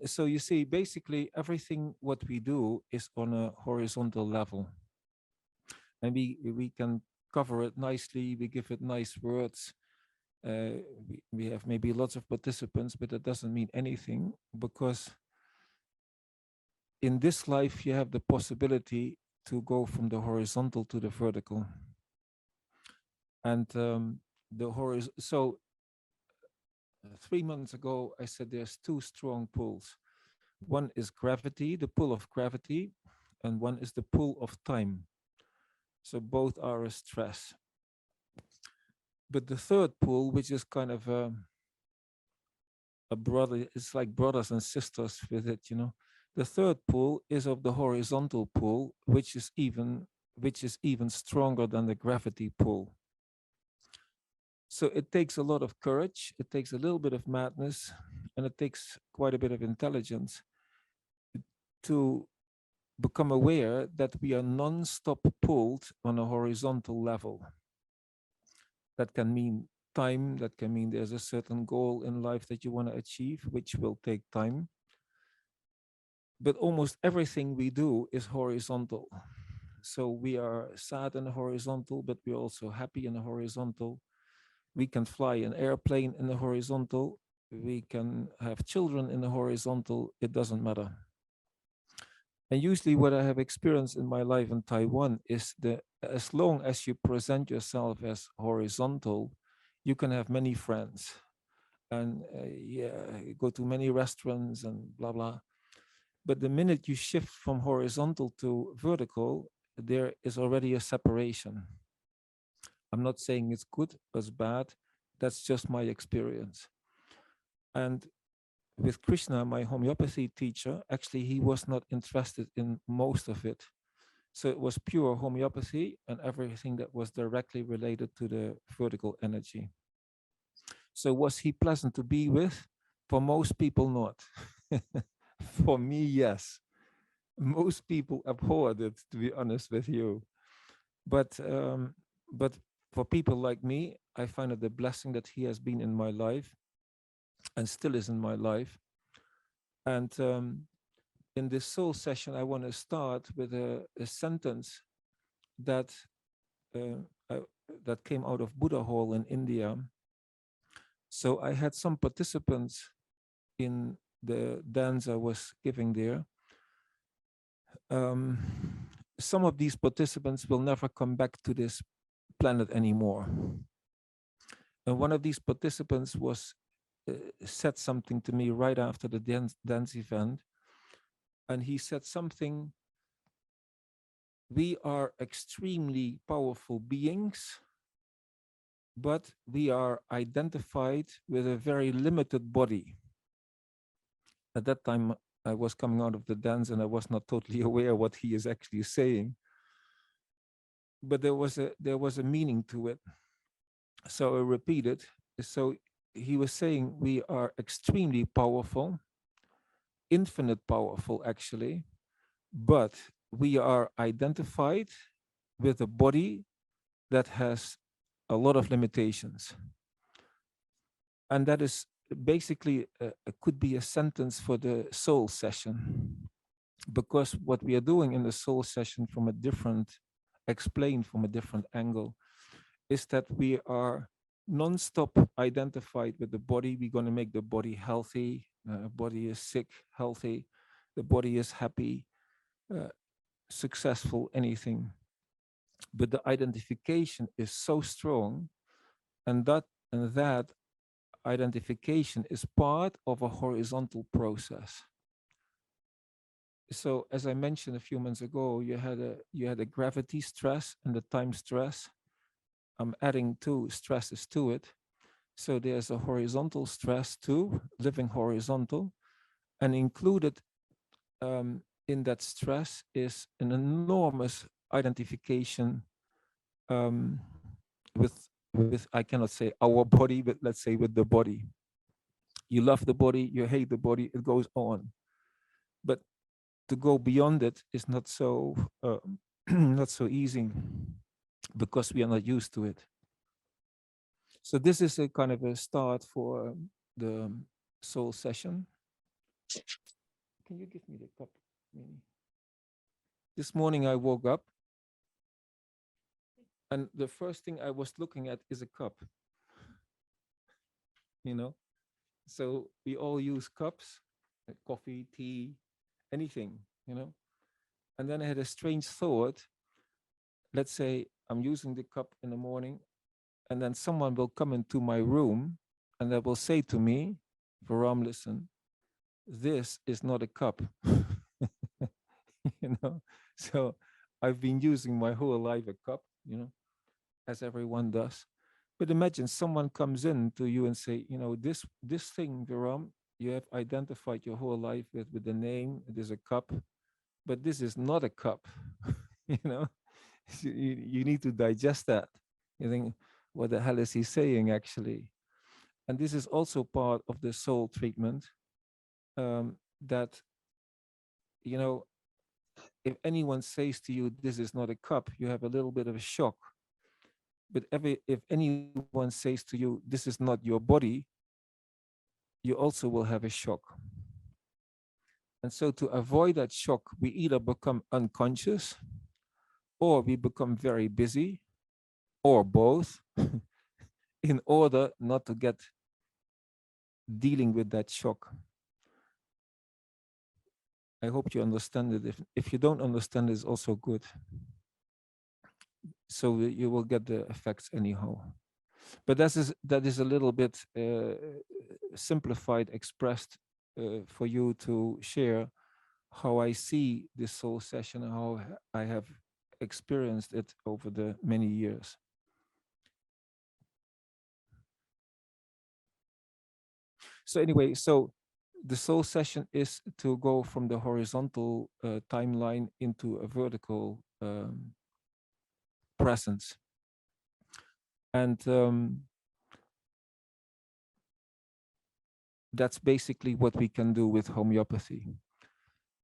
So you see, basically everything what we do is on a horizontal level, and we can cover it nicely. We give it nice words. We have maybe lots of participants, but that doesn't mean anything, because in this life you have the possibility to go from the horizontal to the vertical. And so 3 months ago, I said there's two strong pulls. One is gravity, the pull of gravity, and one is the pull of time. So both are a stress. But the third pull, which is kind of a brother, it's like brothers and sisters with it, you know. The third pull is of the horizontal pull, which is even stronger than the gravity pull. So it takes a lot of courage, it takes a little bit of madness, and it takes quite a bit of intelligence to become aware that we are non-stop pulled on a horizontal level. That can mean time, that can mean there's a certain goal in life that you want to achieve, which will take time. But almost everything we do is horizontal. So we are sad in the horizontal, but we're also happy in the horizontal. We can fly an airplane in the horizontal. We can have children in the horizontal. It doesn't matter. And usually what I have experienced in my life in Taiwan is that as long as you present yourself as horizontal, you can have many friends and go to many restaurants and blah, blah. But the minute you shift from horizontal to vertical, there is already a separation. I'm not saying it's good or it's bad. That's just my experience. And with Krishna, my homeopathy teacher, actually, he was not interested in most of it. So it was pure homeopathy and everything that was directly related to the vertical energy. So was he pleasant to be with? For most people, not. For me, yes. Most people abhorred it, to be honest with you. But for people like me, I find it a blessing that he has been in my life and still is in my life. And in this soul session, I want to start with a sentence that that came out of Buddha Hall in India. So I had some participants in the dance I was giving there. Some of these participants will never come back to this planet anymore. And one of these participants said something to me right after the dance event. And he said something: we are extremely powerful beings, but we are identified with a very limited body. At that time, I was coming out of the dance and I was not totally aware what he is actually saying. But there was a meaning to it. So I repeated. So he was saying we are extremely powerful, infinite powerful actually, but we are identified with a body that has a lot of limitations. And that is basically could be a sentence for the soul session, because what we are doing in the soul session explained from a different angle, is that we are non-stop identified with the body. We're going to make the body healthy. Body is sick, healthy. The body is happy, successful, anything. But the identification is so strong, and that identification is part of a horizontal process. So as I mentioned a few months ago, you had a gravity stress and the time stress. I'm adding 2 stresses to it. So there's a horizontal stress too, living horizontal, and included in that stress is an enormous identification with I cannot say our body, but let's say with the body. You love the body, you hate the body, it goes on. But to go beyond it is not so not so easy, because we are not used to it. So this is a kind of a start for the soul session. can you give me the cup, Minnie? This morning I woke up, and the first thing I was looking at is a cup. You know, so we all use cups, like coffee, tea, anything, you know. And then I had a strange thought. Let's say I'm using the cup in the morning, and then someone will come into my room and they will say to me, Viram, listen, this is not a cup. You know, so I've been using my whole life a cup, you know, as everyone does. But imagine someone comes in to you and say, you know, this thing, Viram, you have identified your whole life with the name, it is a cup, but this is not a cup. You know, you need to digest that. You think, what the hell is he saying actually? And this is also part of the soul treatment, that, you know, if anyone says to you, this is not a cup, you have a little bit of a shock. But if anyone says to you, this is not your body, you also will have a shock. And so to avoid that shock, we either become unconscious or we become very busy, or both, in order not to get dealing with that shock. I hope you understand it. If you don't understand, it's also good. So you will get the effects anyhow. But that is a little bit simplified, expressed for you to share how I see this soul session, how I have experienced it over the many years. So anyway, so the soul session is to go from the horizontal timeline into a vertical presence. And that's basically what we can do with homeopathy.